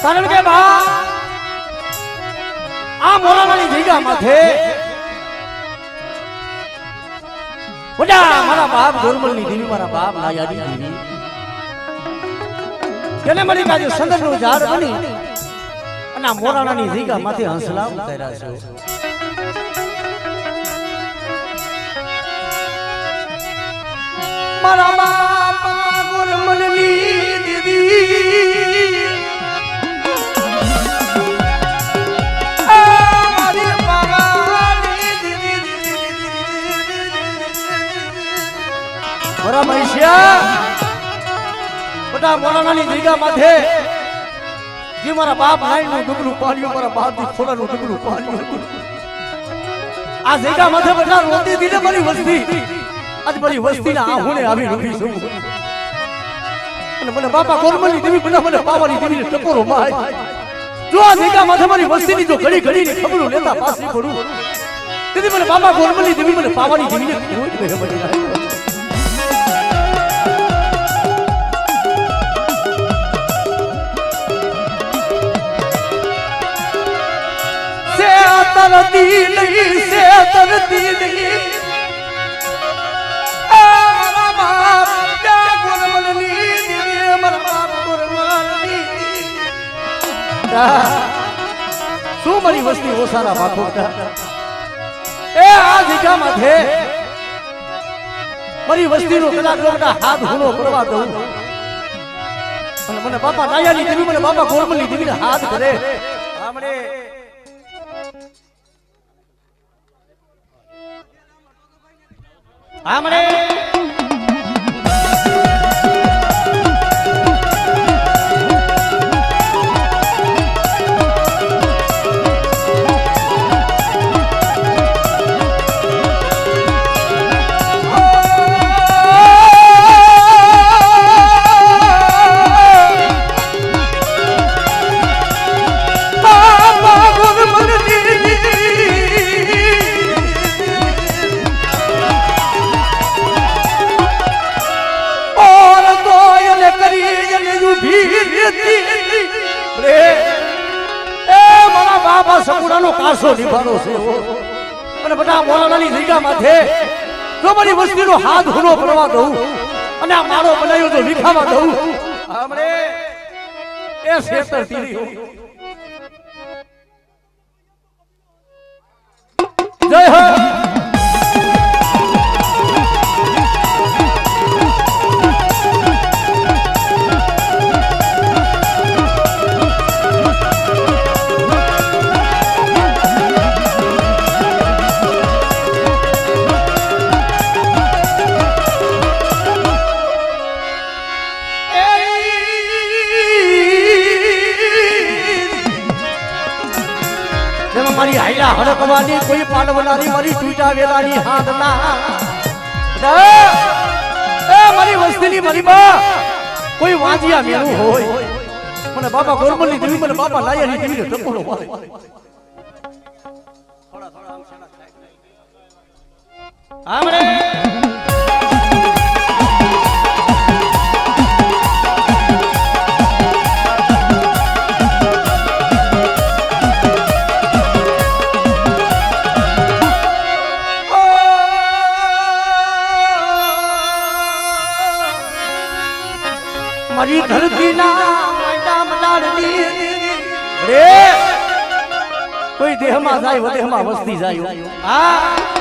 કારણ કે બા આ મોરાણાની જગ્યા માથે બધા મારા બાપ ગોરમલની દેવી મારા બાપ નાયાની દેવી તેને મળી કાજે સંદનનું ઝાડ બની અને આ મોરાણાની જગ્યા માથે હંસલા ઉતાર્યા છે મારા બાપ ગોરમલની દેવી મોરાણાની જગ્યા માથે જે મારા બાપ નાઈનું ડુગરું પાડ્યું મારા બાપની ખોલાનું ડુગરું પાડ્યું આ જગ્યા માથે બધા રોતી દીને મારી વસ્તી આજ મારી વસ્તીના આહુને આવી રૂપી છું અને મને બાપા ગોરમલની દેવી મને બાવાની દેવીને ટકોરો માય જો આ જગ્યા માથે મારી વસ્તીની જો ઘડી ઘડીની ખબરો લેતા પાછી પડું તેથી મને બાપા ગોરમલની દેવી મને બાવાની દેવીને કોઈ જ મહેરબાની રાખે तरती नहीं से तरती नहीं मारा बाप क्या गोरमलनी देवी मारा बाप गोरमलनी શું મારી વસ્તી ઓસારા બાપોટા એ આ જગ્યા માથે મારી વસ્તીનો કદાચ લોકોના હાથ હુનો કરવા દઉં અને મને બાપા નાયાની દેવી મને બાપા ગોરમલની દેવીને હાથ કરે આમણે આમણે સપુડાનો કાસો નિભાનો છે અને બધા મોરાણાની જગ્યા માથે જો મારી વસ્તીનો હાથ હુનો પડવા દઉં અને આ મારો બનાવ્યો તો લીખાવા દઉં આપણે એ શેતર તીરી જય હો મારી હાઈલા હડકવાની કોઈ પાડવનારી મારી ટૂટા વેલાની હાથ ના એ મારી વસ્તીની મારી બા કોઈ વાંજિયા મેલું હોય મને બાપા ગોરમલની દેવી મને બાપા લાયાની દેવીને ટકોરો મારે થોડા આમ સેના થાય આમરે વસ્તીના માંડા મડાડની રે કોઈ દેહમાં જાય વદેહમાં વસ્તી જાય હા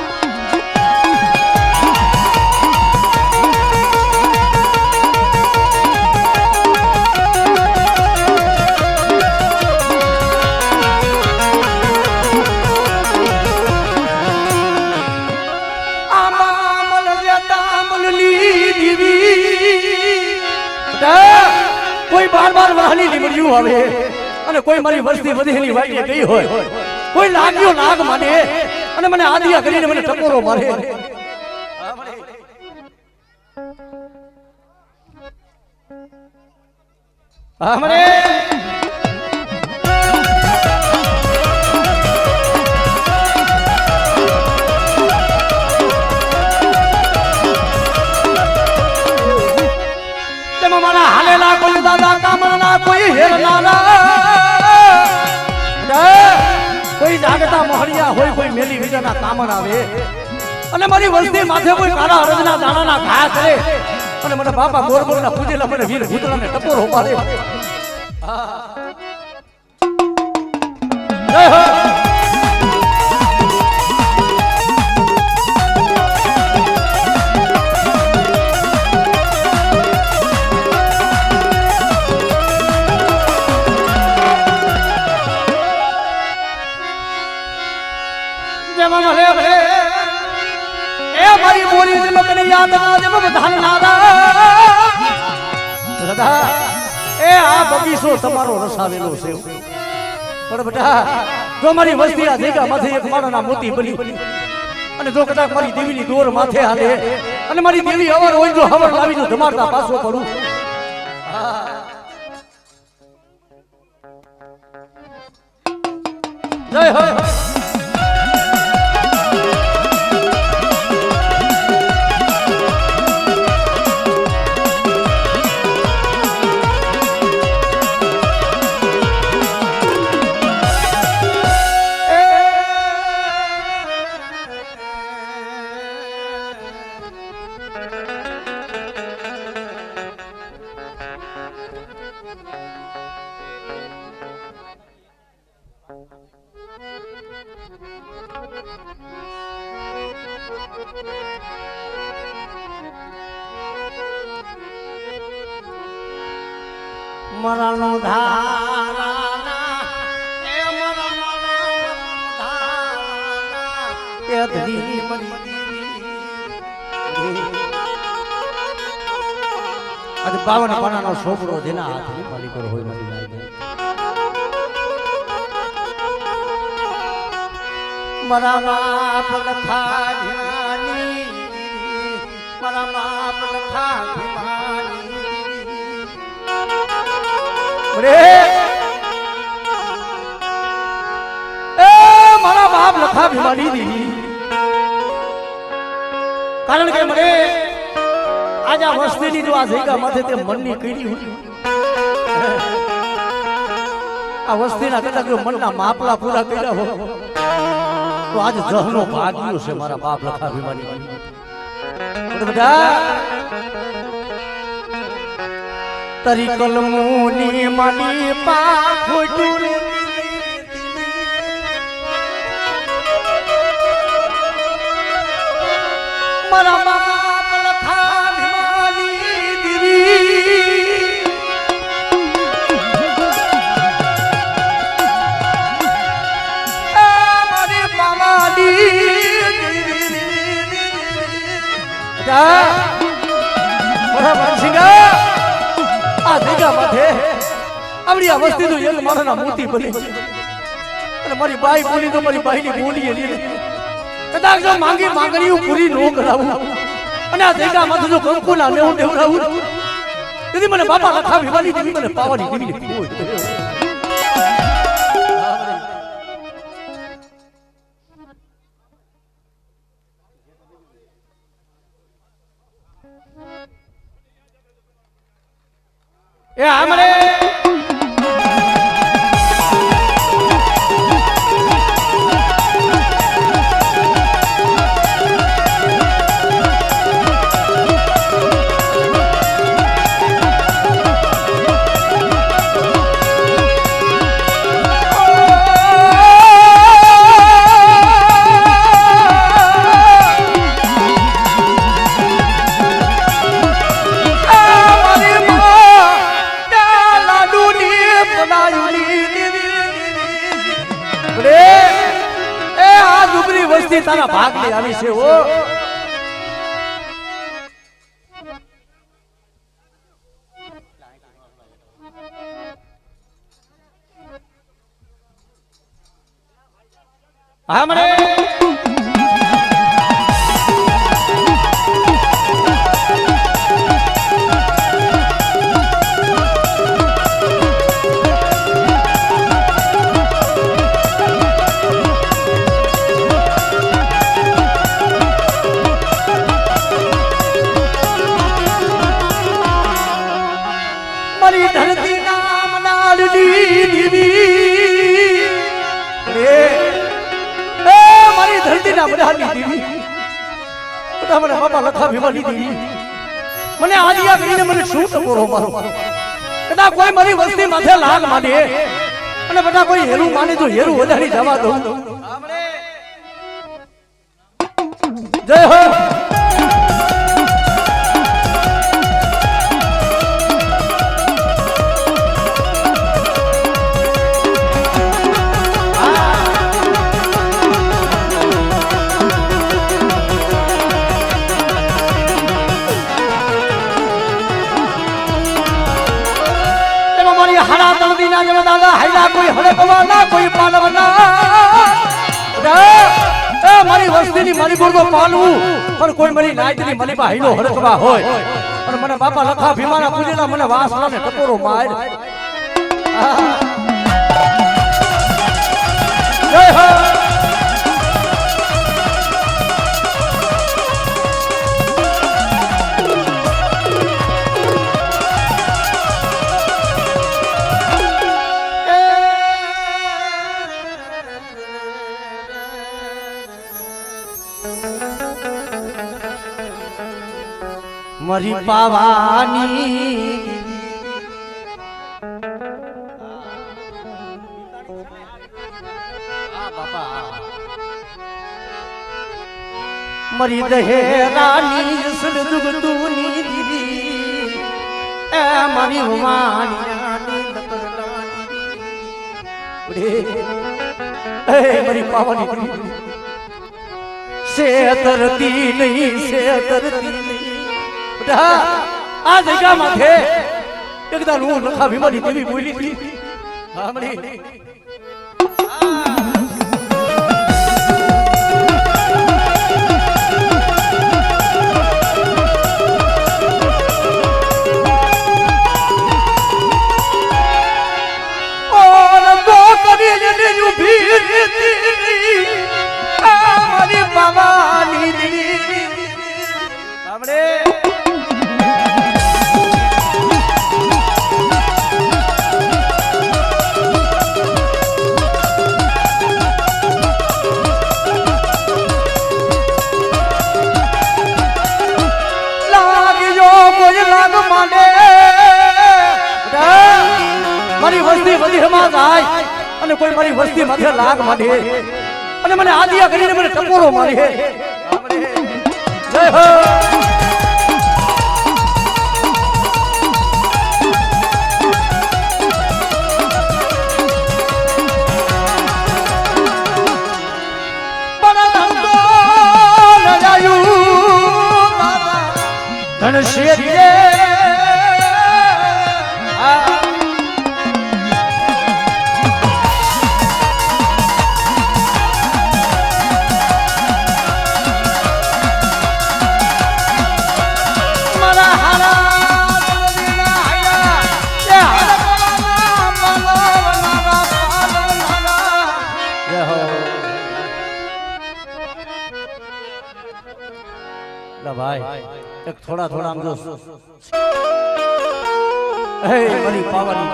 કોઈ બાર વહાલી લીમડ્યું આવે અને કોઈ મારી વસ્તી વધેલી વાટે ગઈ હોય કોઈ લાગ્યો લાગ માને અને મને આદિયા કરીને મને ટકોરો મારે હમણે મારા હાલેલા કોઈ દાદા કામના કોઈ હેરનારા કોઈ જાગતા મોહરિયા હોય કોઈ મેલી વિજાના કામણ આવે અને મારી વસ્તી માથે કોઈ કાળા અરજના દાણાના ઘા કરે અને મને બાપા ગોરગોરના પૂજેલા મને વીર ભૂતળાને ટકોરો મારે જય હો મારી બોલી જમકને યાદ ના જબ બધાનારા એ આ બગીચો તમારો રસાવેલો છે પણ બેટા જો મારી વસ્તી આ જગ્યા માથે એક માળાના મોતી બની અને જો કદાચ મારી દેવીની દોર માથે હાલે અને મારી દેવી અવર હોય જો હવર લાવી જો ધમાડતા પાછો પડું જય હો મરણો ધારાના એ મરણો ધારાના એ ધરી મરી આજે 52 પાનાનો છોકરો જેના હાથની માલિકો હોય મરી જાય મારા બાપ લખા ધ્યાની મારા બાપ લખા ધ્યાની રે એ મારા બાપ લખા ભીમાની દી કારણ કે મને આજ આ વસ્તીની જો આ જગ્યા માથે તે મનની કીડી હોય આ વસ્તીના કદાચ જો મનના માપલા પૂરા કર્યા હો તો આજ જહનો ભાગ્યો છે મારા બાપ લખા ભીમાની બધા તરી કલમોની માની પાખોટું મારા બાપ લખા ભીમાની દીવી મારી બાવાની બરાબર સિંગા આ જગ્યા માથે આવડી આ વસ્તી તો એક મારાના મોતી બની અને મારી બાઈ બોલી તો મારી બાઈની બોલી એની કદાચ જો માંગી માંગણીઓ પૂરી ન કરાવું અને આ જગ્યા માથે જો કંકુના નેવું દેવડાવું તેથી મને બાપા લખા ભીમાની દેવી મને પાવાની દેવી હોય એ આમરે રે એ આ દુબળી વસ્તી તારા ભાગ લઈ આવી છે ઓ हमरे मरी धरती नाम नालनी धरती ना बधानी देवी बता મને બાપા લખા ભીમાની દેવી મને આદિયા કરીને મને શું ટકોરો મારો કદા કોઈ મારી વસ્તી માથે લાગ માને અને બટા કોઈ હેરું માને તો હેરું વધારી જવા દઉં જય હો हरा तलदी ना जब दादा हैला कोई हड़कवा ना कोई पालवना ए मारी वस्ती ની મારી બોરગો પાલવું પણ કોઈ મારી નાઈતની મલીબા હીલો હડકવા હોય અને મને બાપા લખા ભીમાના પૂજેલા મને વાસલાને ટકોરો માર જય હો मरी पावानी मरी दहेरानी सुन दुगतूनी दीदी ए मरी हुमानी ए मरी पावानी से तरती नहीं से तरती आ जगह माथे एकदा रू लखा भीमानी देवी बोली थी हमने और दो कभी ने यू भीड़ थी हमारी भवानी देवी हमने મારી વસ્તી બધી હમા જાય અને કોઈ મારી વસ્તી માથે લાગ માંડે અને મને આદિયા કરીને મને ટકોરો મારે જય હો બડા ધંધો લગાયું ધન શેરીએ भाई एक थोड़ा थोड़ा हम जो मरी पावानी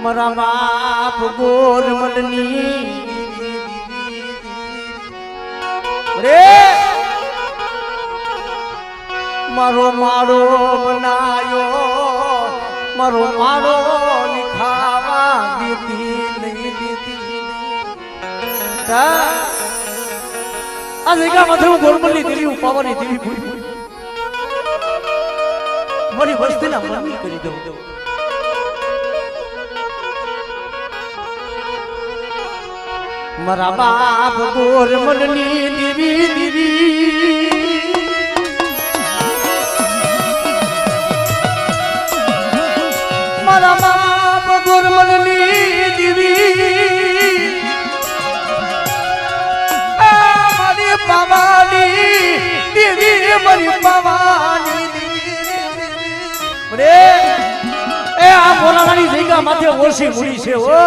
मरा बाप गोर मलनी रे मारो मारो बनायो मारो मारो लिखावा दीदी नहीं दीदी आज एका माथे હું ગોરમલની દેવી હું પાવાની દેવી ભૂલી મારી વસ્તીના મનની કરી દઉં મારા બાપ ગોરમલની દીવી દીવી મારા બાપ ગોરમલની દીવી મારી પાવાની દીવી મારી પાવાની રે એ આ બોલાવાની જગ્યા માથે ઓછી મૂડી છે ઓ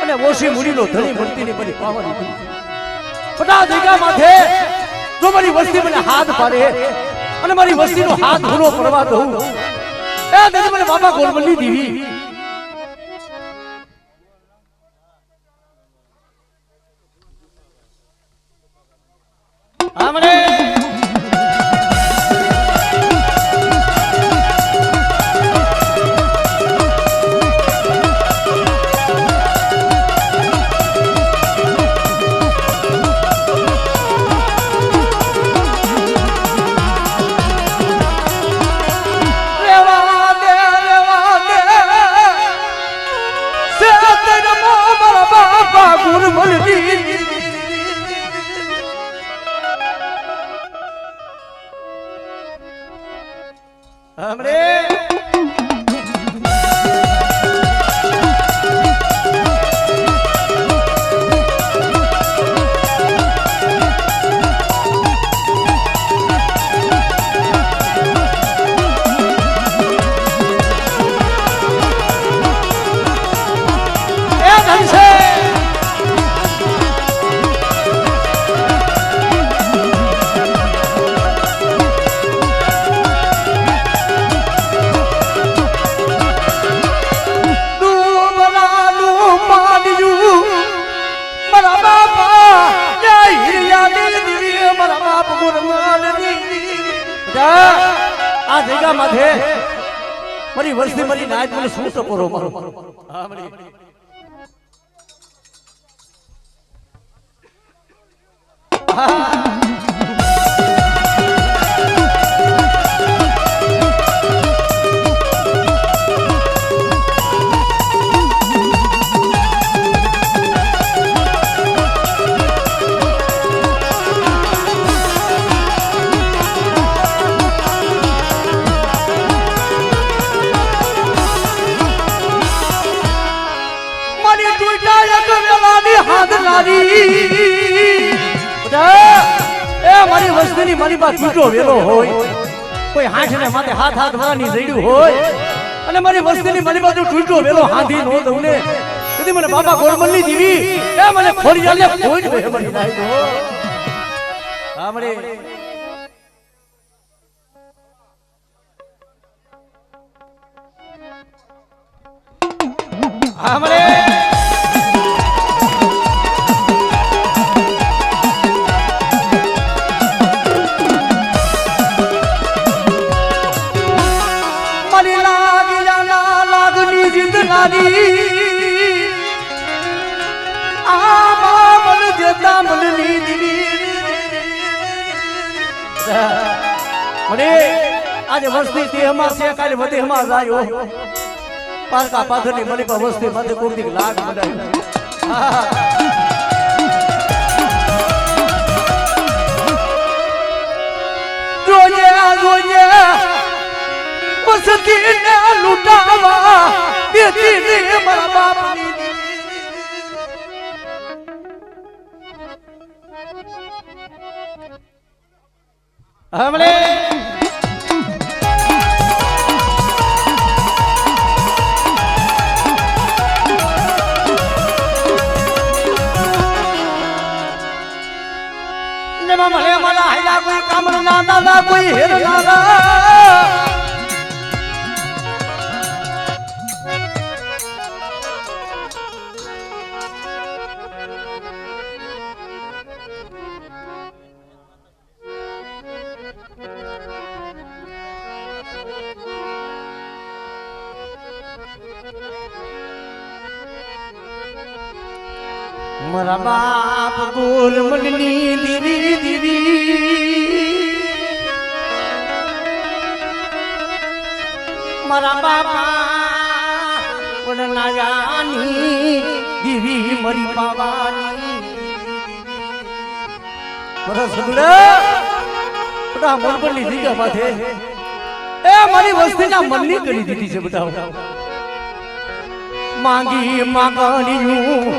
અને ઓછી મૂડીનો ધણી મળતી ની બધી પાવાની બધા જગ્યા માથે જો મારી વસ્તી મને હાથ પાડે અને મારી વસ્તીનો હાથ ભૂલો પડવા દઉં એ દાદી મને બાબા ગોરમલની દીવી આમરે हमरे આ જગ્યા માથે મારી વસ્તી મારી નાચ મને શું તો કરો મારો હા મારી મારી વસ્તીની મારી પાસે તૂટો વેલો હોય કોઈ હાથ ને માથે હાથ હાથ વાળાની જડ્યું હોય અને મારી વસ્તીની મારી બાજુ તૂટો વેલો હાંધી નો દઉં ને કદી મને બાબા ગોરમલની દીવી એ મને ખોડિયાલે ખોઈ હોય મને નાઈ દો આમરે આમરે આજે વસ્તી દેહમાં છે કાલે વધેમાં જાયો પારકા પાથરની મળી પર વસ્તી માથે કોકની લાગ બનાવી જોજે જોજે વસ્તી ને લૂટાવા દેતી ને મારા બાપની हमले नेमा मले मला हैला कोई कामर ना ना कोई हेर ना મારા બાપ ગોરમલની દીવી દીવી મારા બાપા વડનાયાની દીવી મરી પાવાની મારા સદુડા બટા મોલપણની જગ્યા માથે એ મારી વસ્તીના મનની કરી દીધી છે બટા માંગી માંગણીયું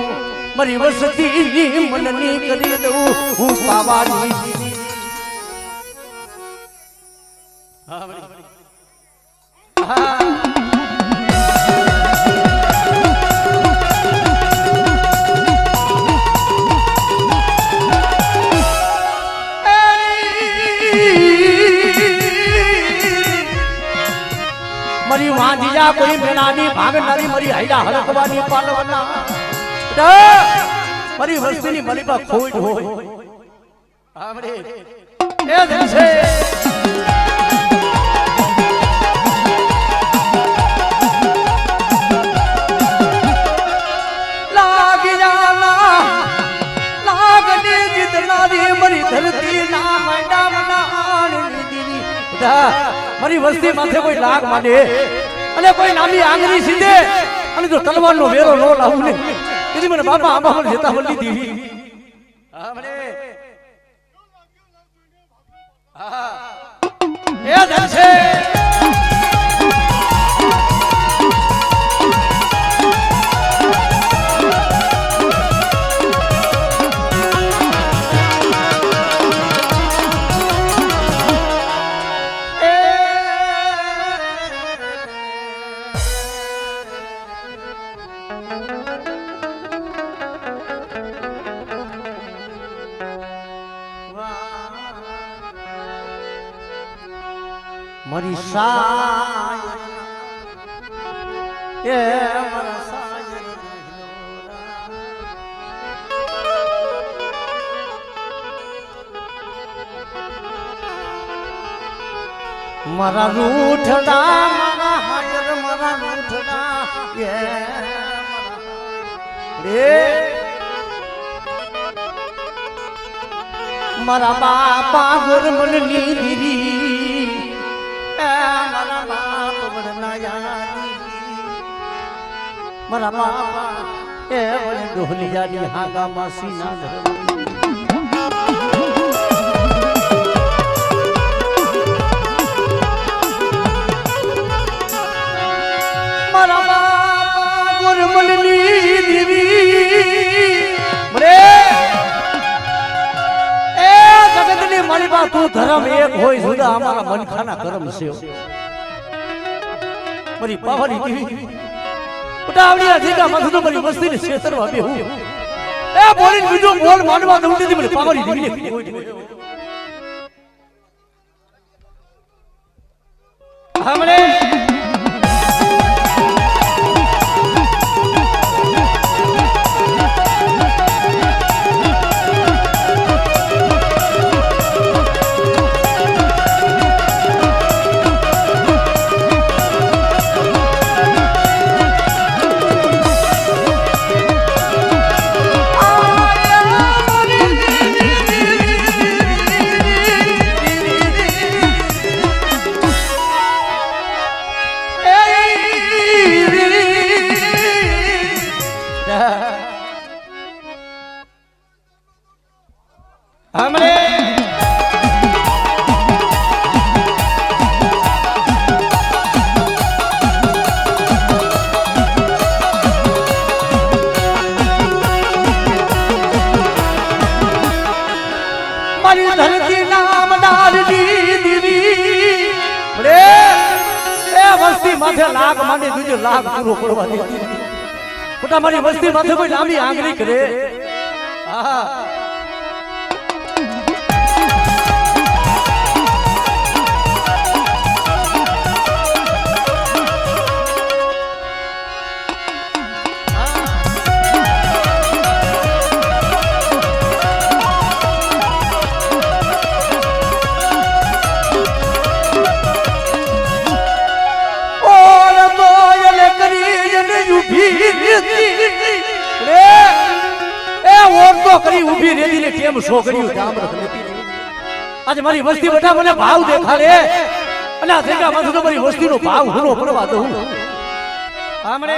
મારી વસ્તીની મનની કરી દઉં હું પાવાની મારી વાંધિયા કોઈ મેનાની ભાગનારી મારી હૈડા હલકવાની પાલવાના મારી વસ્તીની મારી પા ખોટ હોય આપણે એ દિવસે લાગની જીતનારી મારી ધરતી ના મંડા મના મારી વસ્તી માથે કોઈ લાગ માંડે અને કોઈ નામી આંગળી સીધે અને જો તલવારનો વેરો નો લાવું ને કીધી મને બાપા આંબા જતા વલ્લી દીવી એ જશે મારી સાય એ મારા સાય મારા રૂઠડા મારા હાજર મારા રૂઠડા એ રે મારા બાપા ગુરમની દીદી મારા બાપ મારા બાપા એ વડે ડોલિયાની હાગા માસી ના મારા બાપા ગુરમલની દીવી રે એ જગતની મારી બા તું ધર્મ એક હોય જુદા અમારા મનખાના કર્મ છે મારી પાવાની દીવી ઉટાવડી અધિકા મથું મારી વસ્તીને છેતરવા બેહું એ બોલીને બીજો બોલ માંડવા દઉં દીધી મને પાવાની દીવી હમણે हमरे मारी धरती नाम डालनी दीदी रे ए वस्ती माथे लाग माने तुझे लाग पूरो पड़वा दे बेटा मारी वस्ती माथे कोई लांबी आंगली करे आहा ઉભી રેલી ને કેમ છોકરીઓ કામ રખતી આજે મારી વસ્તી બધા મને ભાવ દેખાડે અને આ જગ્યા માં તો મારી વસ્તીનો ભાવ હુનો પડવા દઉં આમણે